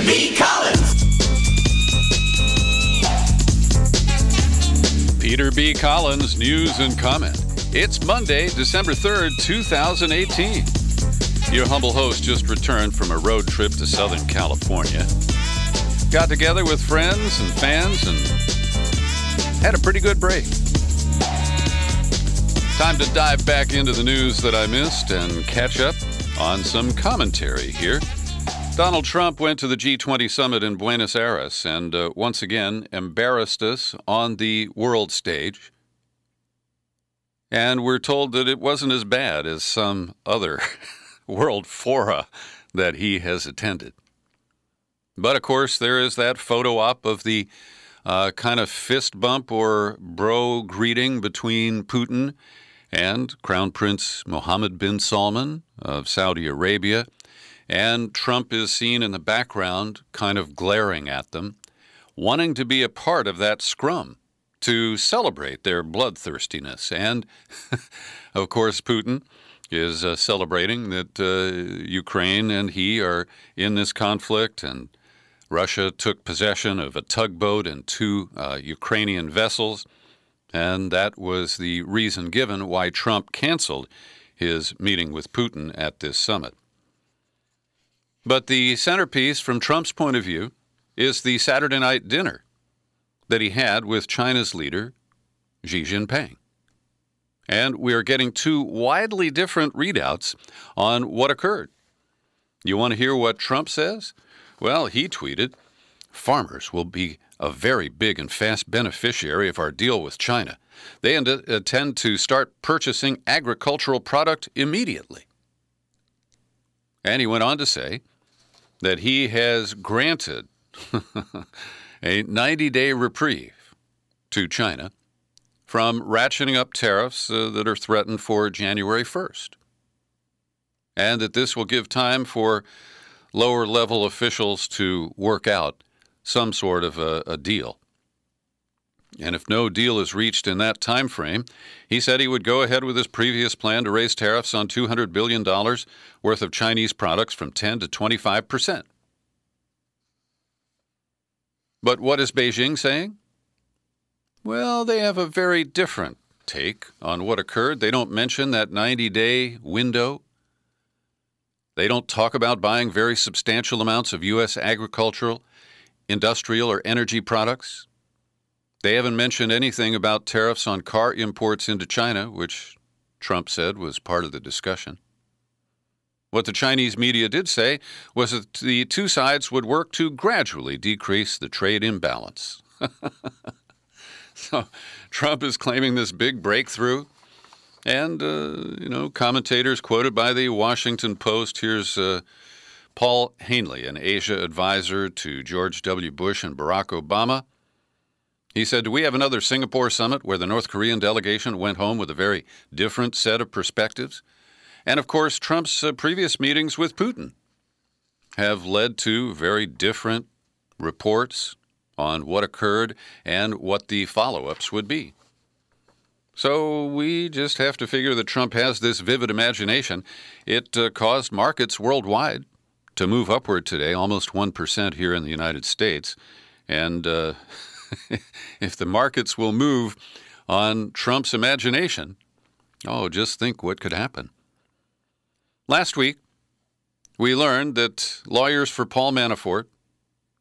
B. Collins. Peter B. Collins, news and comment. It's Monday, December 3rd, 2018. Your humble host just returned from a road trip to Southern California. Got together with friends and fans and had a pretty good break. Time to dive back into the news that I missed and catch up on some commentary here. Donald Trump went to the G-20 summit in Buenos Aires and once again embarrassed us on the world stage. And we're told that it wasn't as bad as some other world fora that he has attended. But, of course, there is that photo op of the kind of fist bump or bro greeting between Putin and Crown Prince Mohammed bin Salman of Saudi Arabia. And Trump is seen in the background kind of glaring at them, wanting to be a part of that scrum to celebrate their bloodthirstiness. And, of course, Putin is celebrating that Ukraine and he are in this conflict, and Russia took possession of a tugboat and two Ukrainian vessels, and that was the reason given why Trump canceled his meeting with Putin at this summit. But the centerpiece from Trump's point of view is the Saturday night dinner that he had with China's leader, Xi Jinping. And we are getting two widely different readouts on what occurred. You want to hear what Trump says? Well, he tweeted, "Farmers will be a very big and fast beneficiary of our deal with China. They intend to start purchasing agricultural product immediately." And he went on to say that he has granted a 90-day reprieve to China from ratcheting up tariffs that are threatened for January 1st. And that this will give time for lower-level officials to work out some sort of a deal. And if no deal is reached in that time frame, he said he would go ahead with his previous plan to raise tariffs on $200 billion worth of Chinese products from 10 to 25%. But what is Beijing saying? Well, they have a very different take on what occurred. They don't mention that 90-day window. They don't talk about buying very substantial amounts of U.S. agricultural, industrial, or energy products. They haven't mentioned anything about tariffs on car imports into China, which Trump said was part of the discussion. What the Chinese media did say was that the two sides would work to gradually decrease the trade imbalance. So Trump is claiming this big breakthrough. And, commentators quoted by the Washington Post. Here's Paul Hanley, an Asia advisor to George W. Bush and Barack Obama. He said, "Do we have another Singapore summit where the North Korean delegation went home with a very different set of perspectives?" And, of course, Trump's previous meetings with Putin have led to very different reports on what occurred and what the follow-ups would be. So we just have to figure that Trump has this vivid imagination. It caused markets worldwide to move upward today, almost 1% here in the United States. And if the markets will move on Trump's imagination, just think what could happen. Last week, we learned that lawyers for Paul Manafort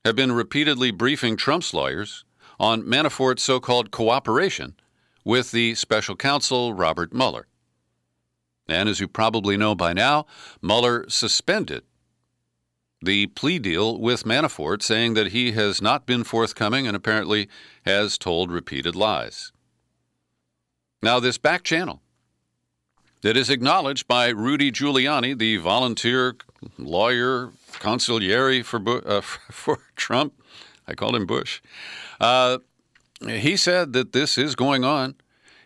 have been repeatedly briefing Trump's lawyers on Manafort's so-called cooperation with the special counsel, Robert Mueller. And as you probably know by now, Mueller suspended the plea deal with Manafort, saying that he has not been forthcoming and apparently has told repeated lies. Now, this back channel that is acknowledged by Rudy Giuliani, the volunteer lawyer consigliere for Trump, I called him Bush, he said that this is going on.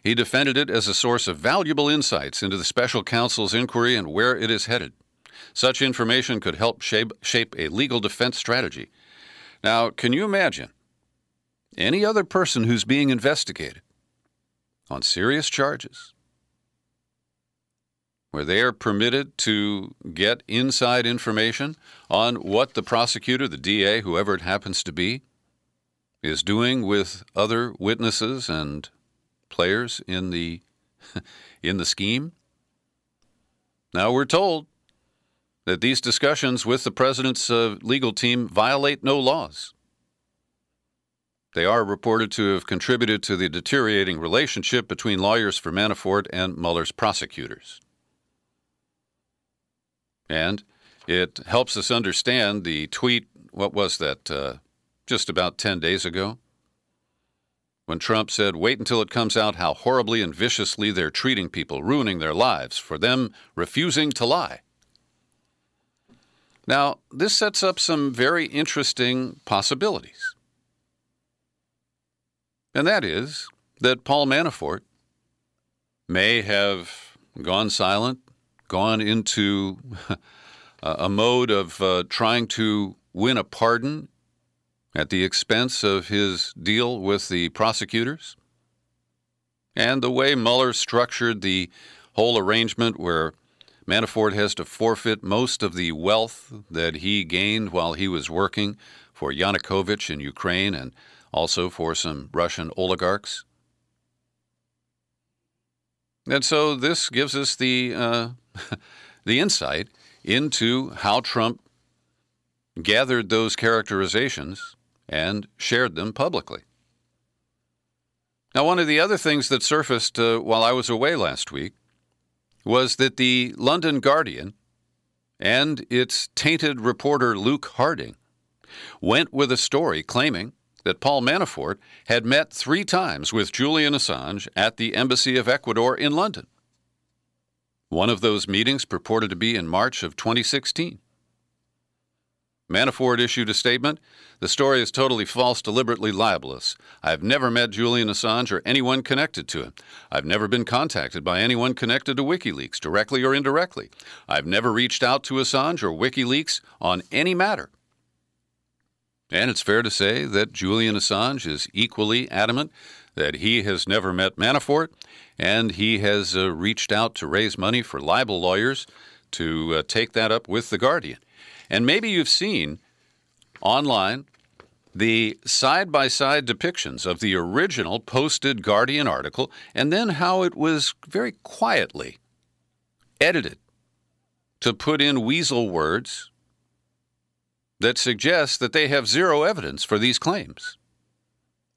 He defended it as a source of valuable insights into the special counsel's inquiry and where it is headed. Such information could help shape a legal defense strategy. Now, can you imagine any other person who's being investigated on serious charges where they are permitted to get inside information on what the prosecutor, the DA, whoever it happens to be, is doing with other witnesses and players in the scheme. Now we're told that these discussions with the president's legal team violate no laws. They are reported to have contributed to the deteriorating relationship between lawyers for Manafort and Mueller's prosecutors. And it helps us understand the tweet, what was that, just about 10 days ago, when Trump said, "Wait until it comes out how horribly and viciously they're treating people, ruining their lives, for them refusing to lie." Now, this sets up some very interesting possibilities. And that is that Paul Manafort may have gone silent, gone into a mode of trying to win a pardon at the expense of his deal with the prosecutors. And the way Mueller structured the whole arrangement where Manafort has to forfeit most of the wealth that he gained while he was working for Yanukovych in Ukraine and also for some Russian oligarchs. And so this gives us the insight into how Trump gathered those characterizations and shared them publicly. Now, one of the other things that surfaced while I was away last week was that the London Guardian and its tainted reporter Luke Harding went with a story claiming that Paul Manafort had met 3 times with Julian Assange at the Embassy of Ecuador in London. One of those meetings purported to be in March of 2016. Manafort issued a statement, "The story is totally false, deliberately libelous. I've never met Julian Assange or anyone connected to him. I've never been contacted by anyone connected to WikiLeaks, directly or indirectly. I've never reached out to Assange or WikiLeaks on any matter." And it's fair to say that Julian Assange is equally adamant that he has never met Manafort, and he has reached out to raise money for libel lawyers to take that up with The Guardian. And maybe you've seen online the side-by-side depictions of the original posted Guardian article and then how it was very quietly edited to put in weasel words that suggest that they have zero evidence for these claims.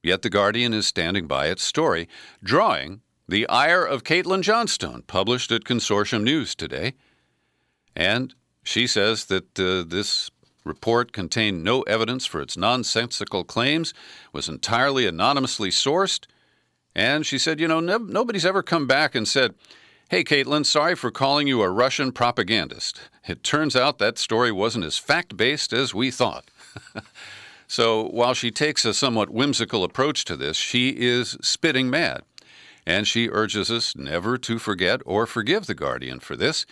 Yet The Guardian is standing by its story, drawing the ire of Caitlin Johnstone, published at Consortium News today. And she says that this report contained no evidence for its nonsensical claims, was entirely anonymously sourced, and she said, nobody's ever come back and said, "Hey, Caitlin, sorry for calling you a Russian propagandist. It turns out that story wasn't as fact-based as we thought." So while she takes a somewhat whimsical approach to this, she is spitting mad, and she urges us never to forget or forgive The Guardian for this.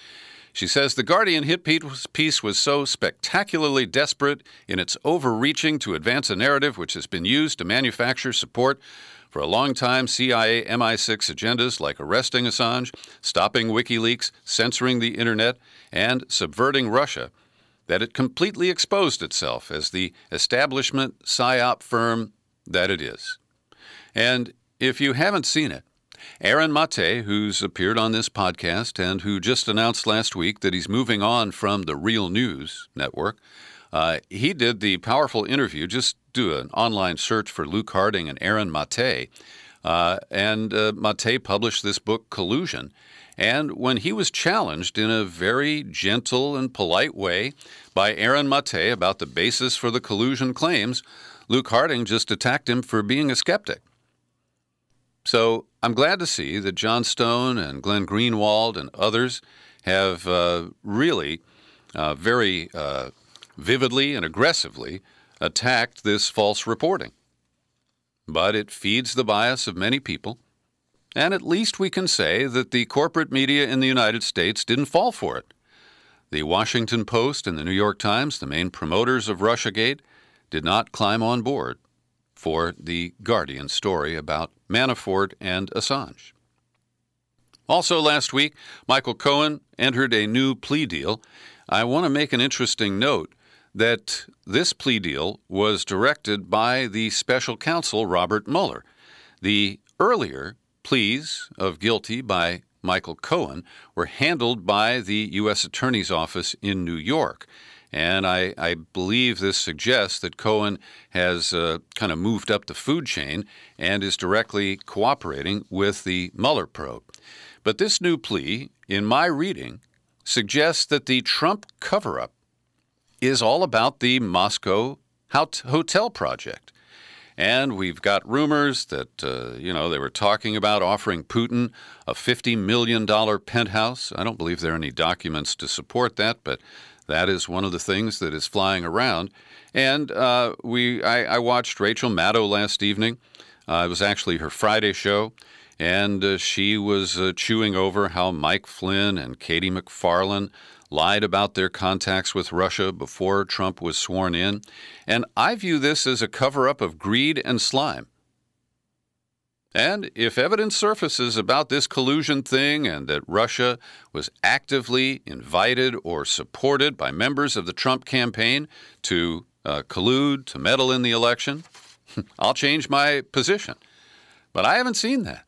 She says the Guardian hit piece was so spectacularly desperate in its overreaching to advance a narrative which has been used to manufacture support for a long time CIA MI6 agendas like arresting Assange, stopping WikiLeaks, censoring the Internet, and subverting Russia, that it completely exposed itself as the establishment PSYOP firm that it is. And if you haven't seen it, Aaron Mate, who's appeared on this podcast and who just announced last week that he's moving on from the Real News Network, he did the powerful interview. Just do an online search for Luke Harding and Aaron Mate. And Mate published this book, Collusion. And when he was challenged in a very gentle and polite way by Aaron Mate about the basis for the collusion claims, Luke Harding just attacked him for being a skeptic. So I'm glad to see that John Stone and Glenn Greenwald and others have really very vividly and aggressively attacked this false reporting. But it feeds the bias of many people, and at least we can say that the corporate media in the United States didn't fall for it. The Washington Post and the New York Times, the main promoters of Russiagate, did not climb on board for the Guardian story about Manafort and Assange. Also last week, Michael Cohen entered a new plea deal. I want to make an interesting note that this plea deal was directed by the special counsel, Robert Mueller. The earlier pleas of guilty by Michael Cohen were handled by the U.S. Attorney's Office in New York. And I believe this suggests that Cohen has kind of moved up the food chain and is directly cooperating with the Mueller probe. But this new plea, in my reading, suggests that the Trump cover-up is all about the Moscow hotel project. And we've got rumors that, they were talking about offering Putin a $50 million penthouse. I don't believe there are any documents to support that, but that is one of the things that is flying around. And I watched Rachel Maddow last evening. It was actually her Friday show. And she was chewing over how Mike Flynn and Katie McFarland lied about their contacts with Russia before Trump was sworn in. And I view this as a cover-up of greed and slime. And if evidence surfaces about this collusion thing and that Russia was actively invited or supported by members of the Trump campaign to collude, to meddle in the election, I'll change my position. But I haven't seen that.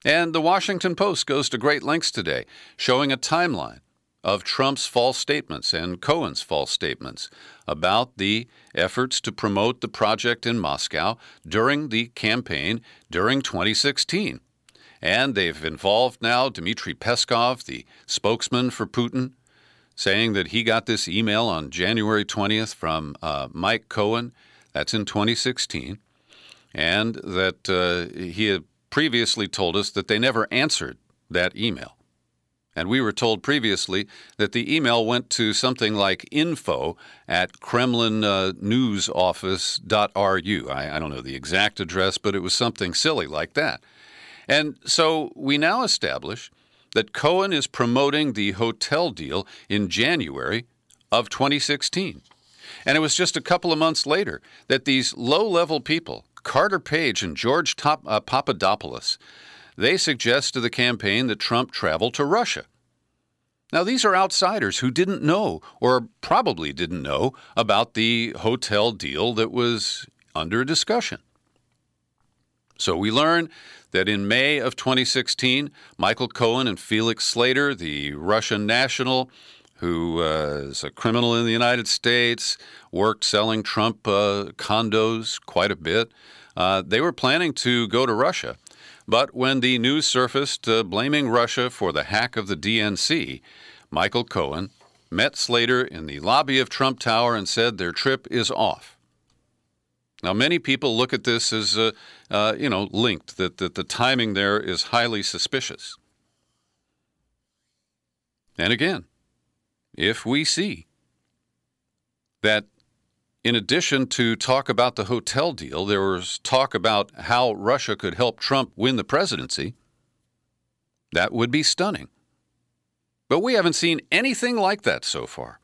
And the Washington Post goes to great lengths today, showing a timeline of Trump's false statements and Cohen's false statements about the efforts to promote the project in Moscow during the campaign during 2016. And they've involved now Dmitry Peskov, the spokesman for Putin, saying that he got this email on January 20th from Mike Cohen, that's in 2016, and that he had previously told us that they never answered that email. And we were told previously that the email went to something like info@kremlinnewsoffice.ru. I don't know the exact address, but it was something silly like that. And so we now establish that Cohen is promoting the hotel deal in January of 2016. And it was just a couple of months later that these low-level people, Carter Page and George Papadopoulos, they suggest to the campaign that Trump travel to Russia. Now, these are outsiders who didn't know, or probably didn't know, about the hotel deal that was under discussion. So we learn that in May of 2016, Michael Cohen and Felix Slater, the Russian national, who is a criminal in the United States, worked selling Trump condos quite a bit. They were planning to go to Russia. But when the news surfaced blaming Russia for the hack of the DNC, Michael Cohen met Slater in the lobby of Trump Tower and said their trip is off. Now, many people look at this as, linked, that the timing there is highly suspicious. And again, if we see that in addition to talk about the hotel deal, there was talk about how Russia could help Trump win the presidency, that would be stunning. But we haven't seen anything like that so far.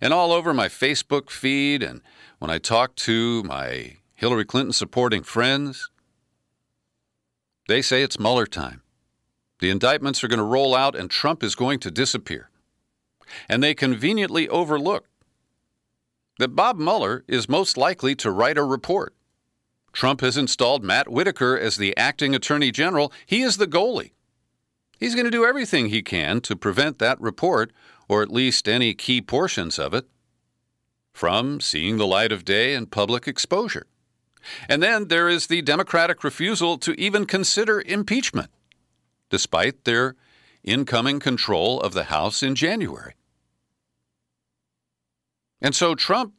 And all over my Facebook feed and when I talk to my Hillary Clinton supporting friends, they say it's Mueller time. The indictments are going to roll out and Trump is going to disappear. And they conveniently overlook that Bob Mueller is most likely to write a report. Trump has installed Matt Whitaker as the acting attorney general. He is the goalie. He's going to do everything he can to prevent that report, or at least any key portions of it, from seeing the light of day and public exposure. And then there is the Democratic refusal to even consider impeachment, despite their incoming control of the House in January. And so Trump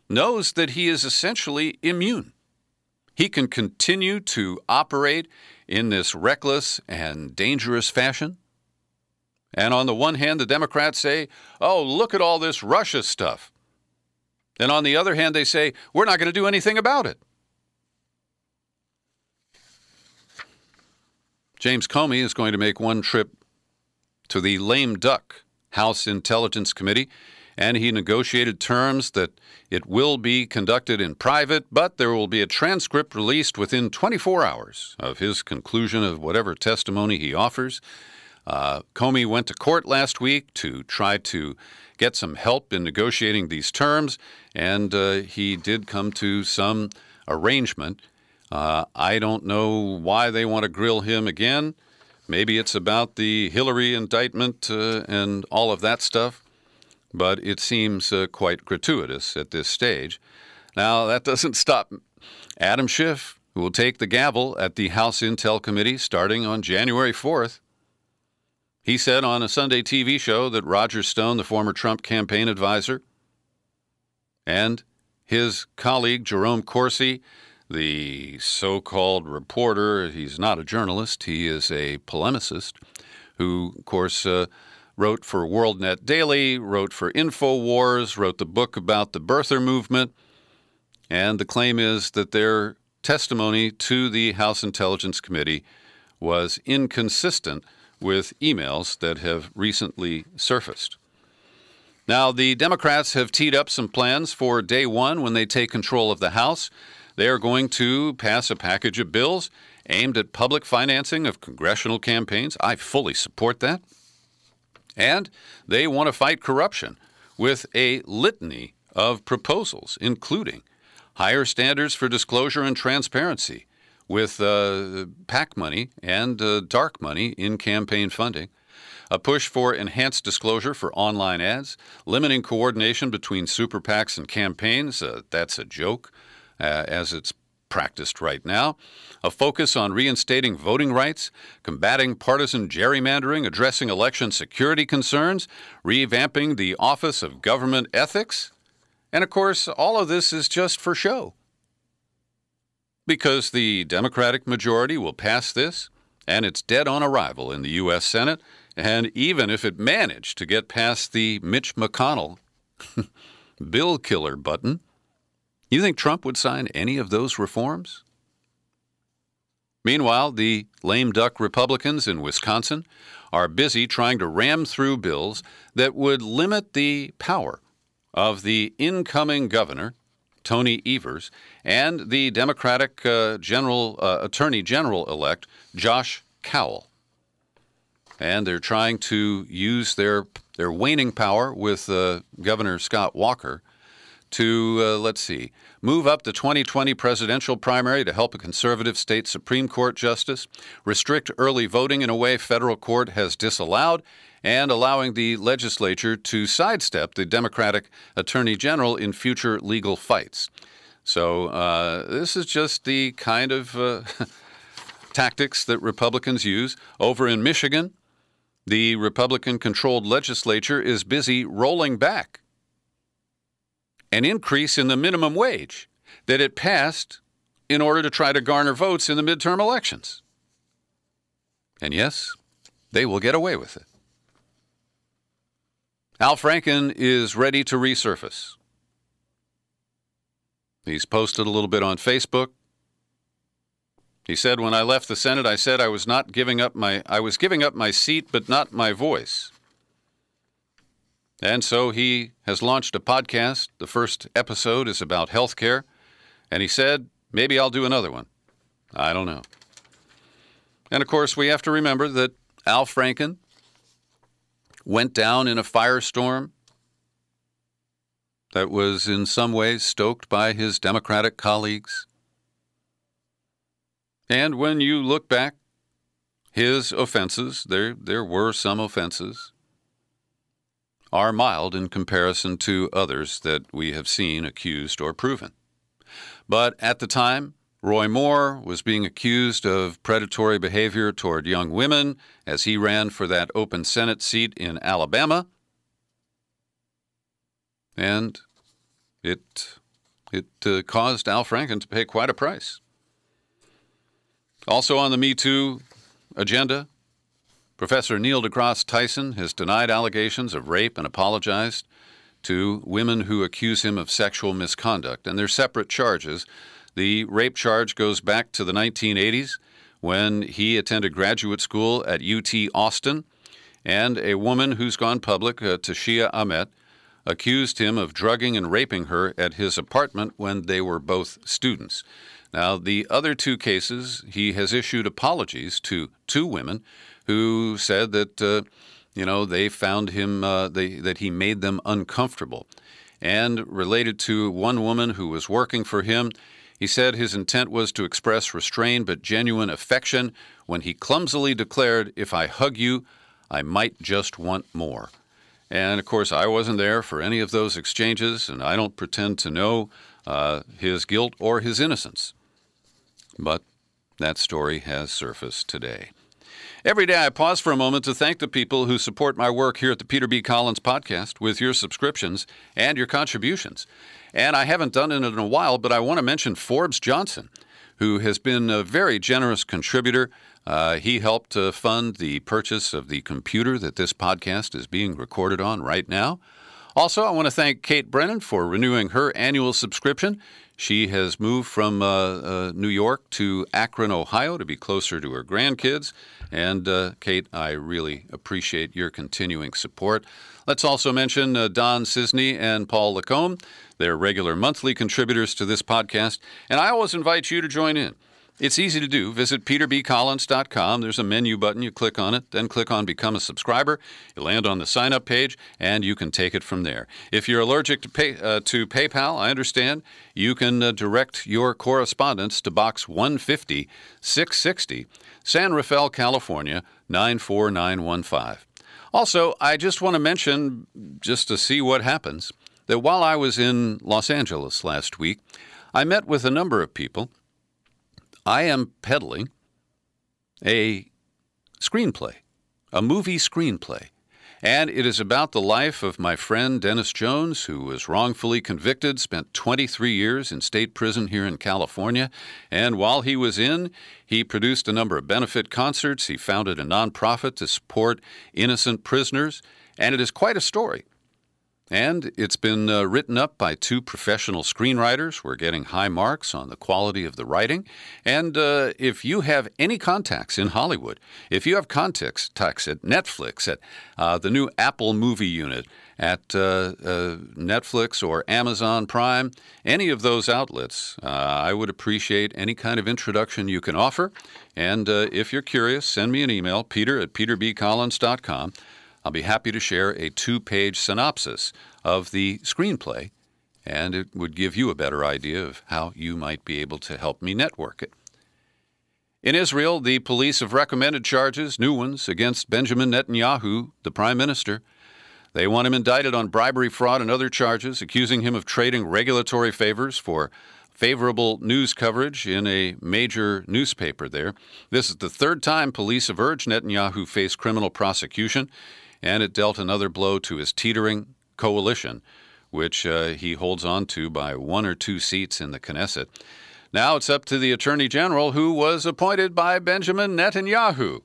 knows that he is essentially immune. He can continue to operate in this reckless and dangerous fashion. And on the one hand, the Democrats say, oh, look at all this Russia stuff. And on the other hand, they say, we're not going to do anything about it. James Comey is going to make one trip to the lame duck House Intelligence Committee, and he negotiated terms that it will be conducted in private, but there will be a transcript released within 24 hours of his conclusion of whatever testimony he offers. Comey went to court last week to try to get some help in negotiating these terms, and he did come to some arrangement. I don't know why they want to grill him again. Maybe it's about the Hillary indictment and all of that stuff, but it seems quite gratuitous at this stage. Now, that doesn't stop Adam Schiff, who will take the gavel at the House Intel Committee starting on January 4th. He said on a Sunday TV show that Roger Stone, the former Trump campaign advisor, and his colleague Jerome Corsi, the so-called reporter, he's not a journalist, he is a polemicist, who, of course, wrote for WorldNet Daily, wrote for InfoWars, wrote the book about the birther movement, and the claim is that their testimony to the House Intelligence Committee was inconsistent with emails that have recently surfaced. Now, the Democrats have teed up some plans for day one when they take control of the House. They are going to pass a package of bills aimed at public financing of congressional campaigns. I fully support that. And they want to fight corruption with a litany of proposals, including higher standards for disclosure and transparency with PAC money and dark money in campaign funding, a push for enhanced disclosure for online ads, limiting coordination between super PACs and campaigns. That's a joke, as it's practiced right now, a focus on reinstating voting rights, combating partisan gerrymandering, addressing election security concerns, revamping the Office of Government Ethics. And, of course, all of this is just for show, because the Democratic majority will pass this, and it's dead on arrival in the U.S. Senate. And even if it managed to get past the Mitch McConnell bill killer button, you think Trump would sign any of those reforms? Meanwhile, the lame duck Republicans in Wisconsin are busy trying to ram through bills that would limit the power of the incoming governor, Tony Evers, and the Democratic Attorney General-elect, Josh Cowell. And they're trying to use their waning power with Governor Scott Walker to, move up the 2020 presidential primary to help a conservative state Supreme Court justice, restrict early voting in a way federal court has disallowed, and allowing the legislature to sidestep the Democratic Attorney General in future legal fights. So this is just the kind of tactics that Republicans use. Over in Michigan, the Republican-controlled legislature is busy rolling back an increase in the minimum wage that it passed in order to try to garner votes in the midterm elections. And yes, they will get away with it. Al Franken is ready to resurface. He's posted a little bit on Facebook. He said, "When I left the Senate, I said I was giving up my seat, but not my voice." And so he has launched a podcast. The first episode is about health care. And he said, maybe I'll do another one. I don't know. And, of course, we have to remember that Al Franken went down in a firestorm that was in some ways stoked by his Democratic colleagues. And when you look back, his offenses, there were some offenses, are mild in comparison to others that we have seen accused or proven. But at the time, Roy Moore was being accused of predatory behavior toward young women as he ran for that open Senate seat in Alabama. And it caused Al Franken to pay quite a price. Also on the Me Too agenda, Professor Neil deGrasse Tyson has denied allegations of rape and apologized to women who accuse him of sexual misconduct. And they're separate charges. The rape charge goes back to the 1980s when he attended graduate school at UT Austin. And a woman who's gone public, Tashia Ahmet, accused him of drugging and raping her at his apartment when they were both students. Now, the other two cases, he has issued apologies to two women who said that, they found him, that he made them uncomfortable. And related to one woman who was working for him, he said his intent was to express restrained but genuine affection when he clumsily declared, "If I hug you, I might just want more." And, of course, I wasn't there for any of those exchanges, and I don't pretend to know his guilt or his innocence. But that story has surfaced today. Every day I pause for a moment to thank the people who support my work here at the Peter B. Collins Podcast with your subscriptions and your contributions. And I haven't done it in a while, but I want to mention Forbes Johnson, who has been a very generous contributor. He helped fund the purchase of the computer that this podcast is being recorded on right now. Also, I want to thank Kate Brennan for renewing her annual subscription. She has moved from New York to Akron, Ohio, to be closer to her grandkids. And, Kate, I really appreciate your continuing support. Let's also mention Don Cisney and Paul Lacombe. They're regular monthly contributors to this podcast, and I always invite you to join in. It's easy to do. Visit peterbcollins.com. There's a menu button. You click on it, then click on Become a Subscriber. You land on the sign-up page, and you can take it from there. If you're allergic to PayPal, I understand. You can direct your correspondence to Box 150, 660, San Rafael, California, 94915. Also, I just want to mention, just to see what happens, that while I was in Los Angeles last week, I met with a number of people. I am peddling a screenplay, a movie screenplay, and it is about the life of my friend Dennis Jones, who was wrongfully convicted, spent 23 years in state prison here in California, and while he was in, he produced a number of benefit concerts. He founded a nonprofit to support innocent prisoners, and it is quite a story. And it's been written up by two professional screenwriters. We're getting high marks on the quality of the writing. And if you have any contacts in Hollywood, if you have contacts at Netflix, at the new Apple movie unit, at Netflix or Amazon Prime, any of those outlets, I would appreciate any kind of introduction you can offer. And if you're curious, send me an email, peter@peterbcollins.com. I'll be happy to share a 2-page synopsis of the screenplay, and it would give you a better idea of how you might be able to help me network it. In Israel, the police have recommended charges, new ones, against Benjamin Netanyahu, the prime minister. They want him indicted on bribery, fraud, and other charges, accusing him of trading regulatory favors for favorable news coverage in a major newspaper there. This is the third time police have urged Netanyahu face criminal prosecution, and it dealt another blow to his teetering coalition, which he holds on to by 1 or 2 seats in the Knesset. Now it's up to the Attorney General, who was appointed by Benjamin Netanyahu.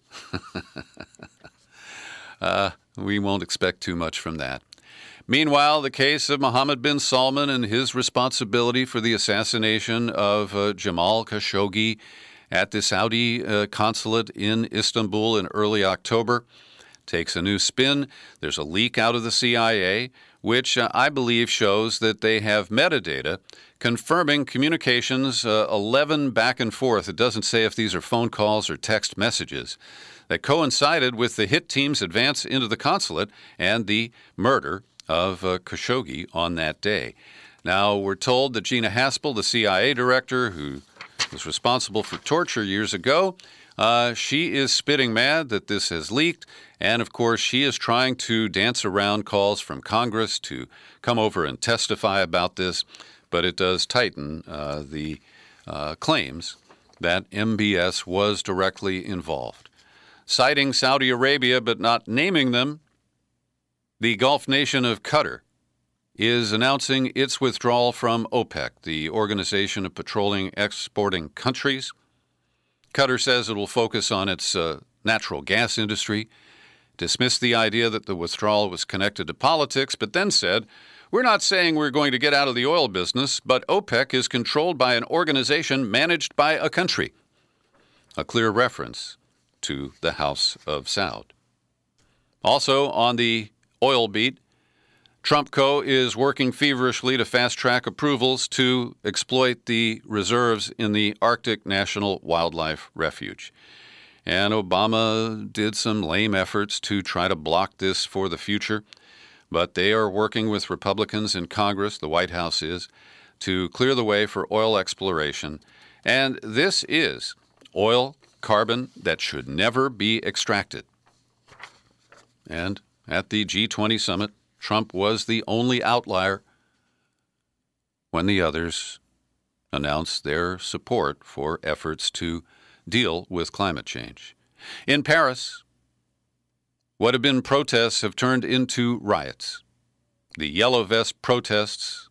We won't expect too much from that. Meanwhile, the case of Mohammed bin Salman and his responsibility for the assassination of Jamal Khashoggi at the Saudi consulate in Istanbul in early October takes a new spin. There's a leak out of the CIA, which I believe shows that they have metadata confirming communications 11 back and forth. It doesn't say if these are phone calls or text messages that coincided with the hit team's advance into the consulate and the murder of Khashoggi on that day. Now, we're told that Gina Haspel, the CIA director who was responsible for torture years ago, she is spitting mad that this has leaked. And, of course, she is trying to dance around calls from Congress to come over and testify about this. But it does tighten the claims that MBS was directly involved. Citing Saudi Arabia but not naming them, the Gulf nation of Qatar is announcing its withdrawal from OPEC, the Organization of Petroleum Exporting Countries. Qatar says it will focus on its natural gas industry, dismissed the idea that the withdrawal was connected to politics, but then said, "We're not saying we're going to get out of the oil business, but OPEC is controlled by an organization managed by a country." A clear reference to the House of Saud. Also on the oil beat, Trump Co. is working feverishly to fast-track approvals to exploit the reserves in the Arctic National Wildlife Refuge. And Obama did some lame efforts to try to block this for the future, but they are working with Republicans in Congress, the White House is, to clear the way for oil exploration. And this is oil, carbon that should never be extracted. And at the G-20 summit, Trump was the only outlier when the others announced their support for efforts to deal with climate change. In Paris, what have been protests have turned into riots. The Yellow Vest protests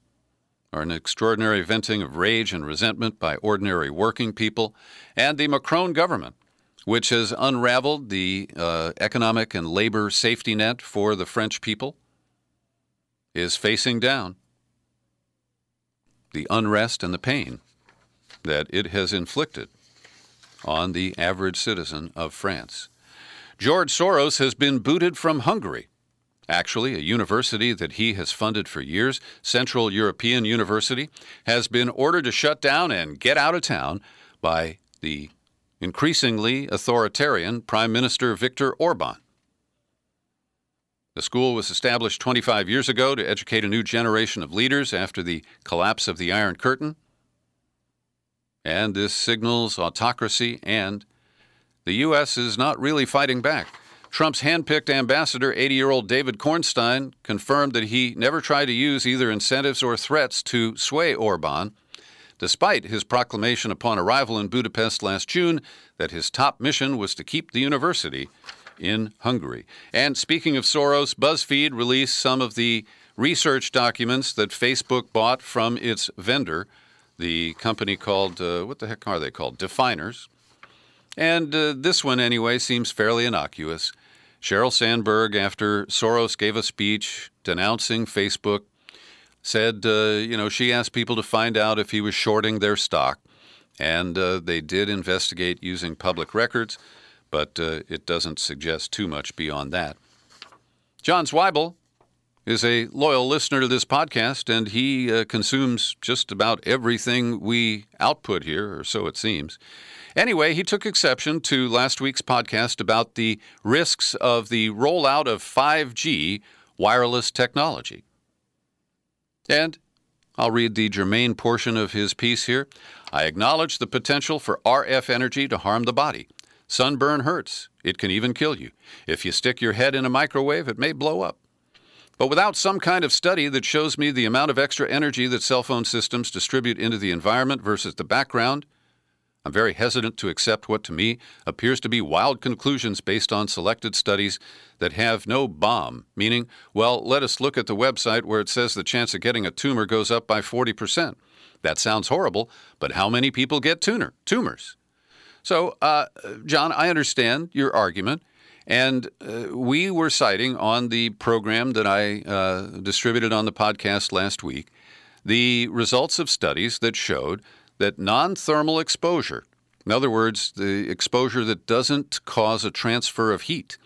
are an extraordinary venting of rage and resentment by ordinary working people, and the Macron government, which has unraveled the economic and labor safety net for the French people, is facing down the unrest and the pain that it has inflicted on the average citizen of France. George Soros has been booted from Hungary. Actually, a university that he has funded for years, Central European University, has been ordered to shut down and get out of town by the increasingly authoritarian Prime Minister Viktor Orban. The school was established 25 years ago to educate a new generation of leaders after the collapse of the Iron Curtain. And this signals autocracy, and the U.S. is not really fighting back. Trump's handpicked ambassador, 80-year-old David Cornstein, confirmed that he never tried to use either incentives or threats to sway Orban, despite his proclamation upon arrival in Budapest last June that his top mission was to keep the university in Hungary. And speaking of Soros, BuzzFeed released some of the research documents that Facebook bought from its vendor, the company called, what the heck are they called? Definers. And this one, anyway, seems fairly innocuous. Sheryl Sandberg, after Soros gave a speech denouncing Facebook, said, she asked people to find out if he was shorting their stock. And they did investigate using public records, but it doesn't suggest too much beyond that. John Zweibel is a loyal listener to this podcast, and he consumes just about everything we output here, or so it seems. Anyway, he took exception to last week's podcast about the risks of the rollout of 5G wireless technology. And I'll read the germane portion of his piece here. I acknowledge the potential for RF energy to harm the body. Sunburn hurts. It can even kill you. If you stick your head in a microwave, it may blow up. But without some kind of study that shows me the amount of extra energy that cell phone systems distribute into the environment versus the background, I'm very hesitant to accept what to me appears to be wild conclusions based on selected studies that have no bomb, meaning, well, let us look at the website where it says the chance of getting a tumor goes up by 40%. That sounds horrible, but how many people get tumors? So, John, I understand your argument. And we were citing on the program that I distributed on the podcast last week the results of studies that showed that non-thermal exposure, in other words, the exposure that doesn't cause a transfer of heat,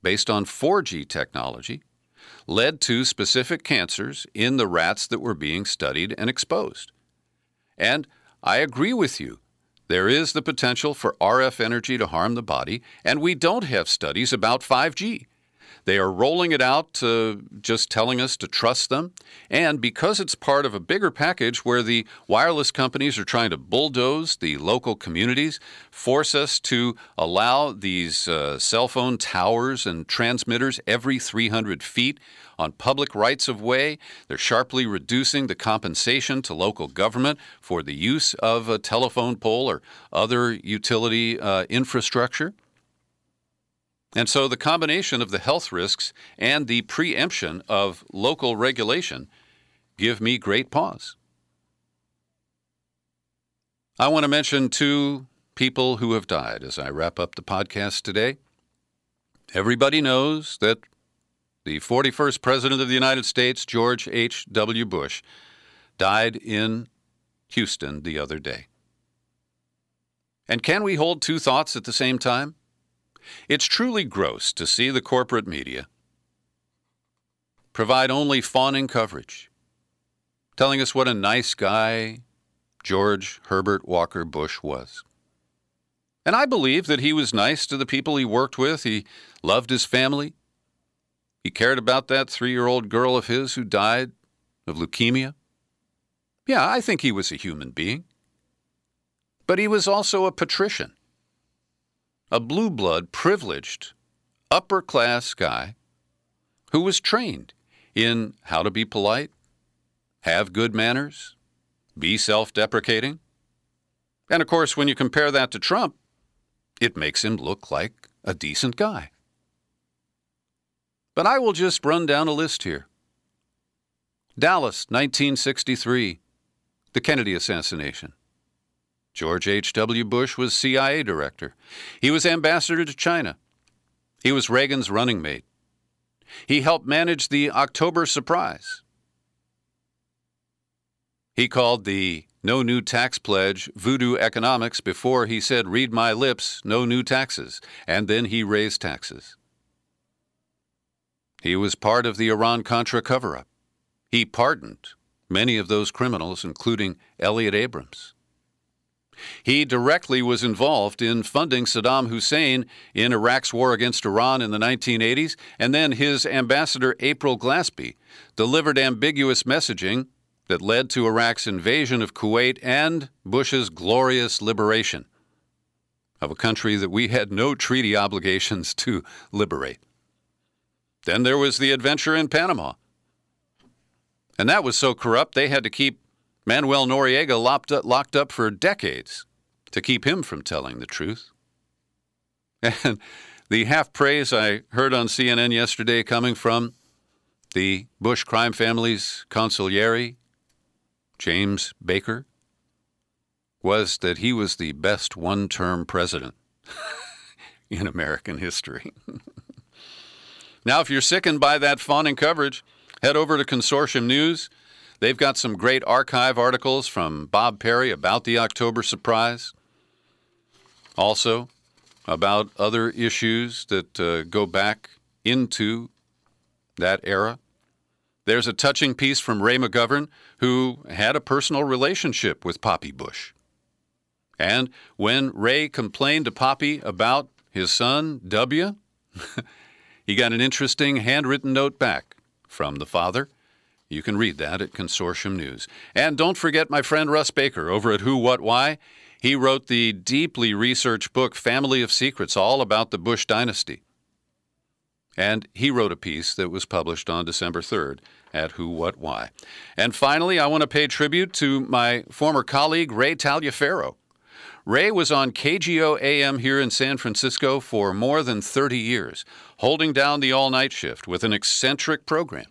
based on 4G technology, led to specific cancers in the rats that were being studied and exposed. And I agree with you. There is the potential for RF energy to harm the body, and we don't have studies about 5G. They are rolling it out, just telling us to trust them. And because it's part of a bigger package where the wireless companies are trying to bulldoze the local communities, force us to allow these cell phone towers and transmitters every 300 feet on public rights-of-way, they're sharply reducing the compensation to local government for the use of a telephone pole or other utility infrastructure. And so the combination of the health risks and the preemption of local regulation give me great pause. I want to mention two people who have died as I wrap up the podcast today. Everybody knows that the 41st President of the United States, George H.W. Bush, died in Houston the other day. And can we hold two thoughts at the same time? It's truly gross to see the corporate media provide only fawning coverage, telling us what a nice guy George Herbert Walker Bush was. And I believe that he was nice to the people he worked with. He loved his family. He cared about that 3-year-old girl of his who died of leukemia. Yeah, I think he was a human being. But he was also a patrician, a blue blood, privileged, upper-class guy who was trained in how to be polite, have good manners, be self-deprecating. And of course, when you compare that to Trump, it makes him look like a decent guy. But I will just run down a list here. Dallas, 1963, the Kennedy assassination. George H.W. Bush was CIA director. He was ambassador to China. He was Reagan's running mate. He helped manage the October surprise. He called the no new tax pledge voodoo economics before he said, read my lips, no new taxes, and then he raised taxes. He was part of the Iran-Contra cover-up. He pardoned many of those criminals, including Elliott Abrams. He directly was involved in funding Saddam Hussein in Iraq's war against Iran in the 1980s, and then his ambassador April Glaspie delivered ambiguous messaging that led to Iraq's invasion of Kuwait and Bush's glorious liberation of a country that we had no treaty obligations to liberate. Then there was the adventure in Panama. And that was so corrupt they had to keep Manuel Noriega locked up for decades to keep him from telling the truth. And the half praise I heard on CNN yesterday coming from the Bush crime family's consigliere, James Baker, was that he was the best one-term president in American history. Now, if you're sickened by that fawning coverage, head over to Consortium News. They've got some great archive articles from Bob Perry about the October surprise. Also, about other issues that go back into that era. There's a touching piece from Ray McGovern, who had a personal relationship with Poppy Bush. And when Ray complained to Poppy about his son, W., he got an interesting handwritten note back from the father. You can read that at Consortium News. And don't forget my friend Russ Baker over at Who, What, Why. He wrote the deeply researched book, Family of Secrets, all about the Bush dynasty. And he wrote a piece that was published on December 3rd at Who, What, Why. And finally, I want to pay tribute to my former colleague, Ray Taliaferro. Ray was on KGO AM here in San Francisco for more than 30 years, holding down the all-night shift with an eccentric program.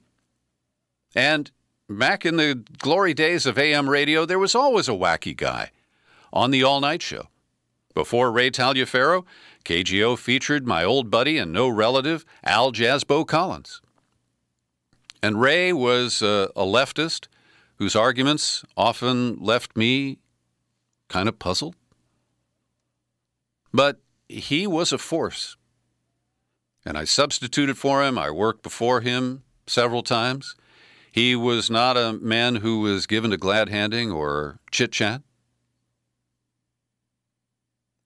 And back in the glory days of AM radio, there was always a wacky guy on the all-night show. Before Ray Taliaferro, KGO featured my old buddy and no relative, Al Jasbo Collins. And Ray was a leftist whose arguments often left me kind of puzzled. But he was a force. And I substituted for him. I worked before him several times. He was not a man who was given to glad-handing or chit-chat.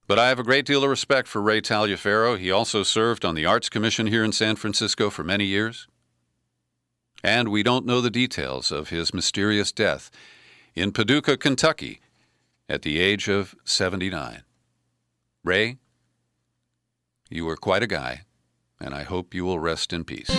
But I have a great deal of respect for Ray Taliaferro. He also served on the Arts Commission here in San Francisco for many years. And we don't know the details of his mysterious death in Paducah, Kentucky, at the age of 79. Ray, you were quite a guy, and I hope you will rest in peace.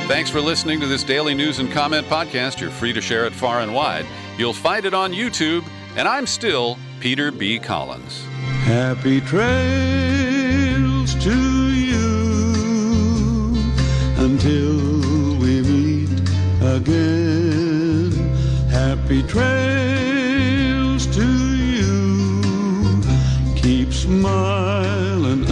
Thanks for listening to this daily news and comment podcast. You're free to share it far and wide. You'll find it on YouTube, and I'm still Peter B. Collins. Happy trails to you until we meet again. Happy trails to you. Keep smiling